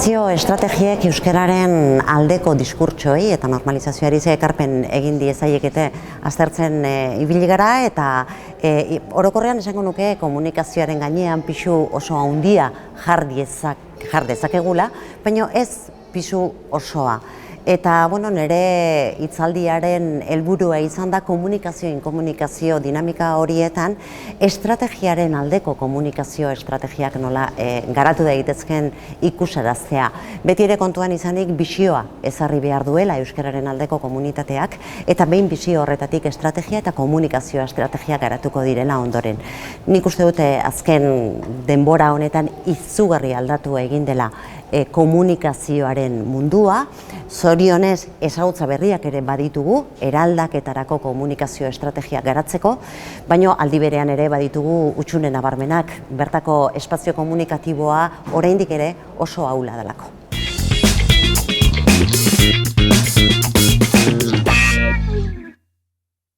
Komunikazio estrategiek euskararen aldeko diskurtsoi eta normalizazioari ekarpen egin diezaiekete aztertzen ibili gara eta orokorrean esango nuke komunikazioaren gainean pisu oso handia jar dezakegula, baina ez pisu osoa. Eta nire hitzaldiaren helburua izan da komunikazio dinamika horietan estrategiaren aldeko komunikazio estrategiak nola garatu daitezken ikusaraztea. Beti ere kontuan izanik bisioa ezarri behar duela euskararen aldeko komunitateak eta behin bisio horretatik estrategia eta komunikazio estrategia garatuko direla ondoren. Nik uste dute azken denbora honetan izugarri aldatu egin dela komunikazioaren mundua, zorionez ezagutza berriak ere baditugu, eraldaketarako komunikazio estrategia garatzeko, baina aldi berean ere baditugu hutsune nabarmenak, bertako espazio komunikatiboa oraindik ere oso ahula delako.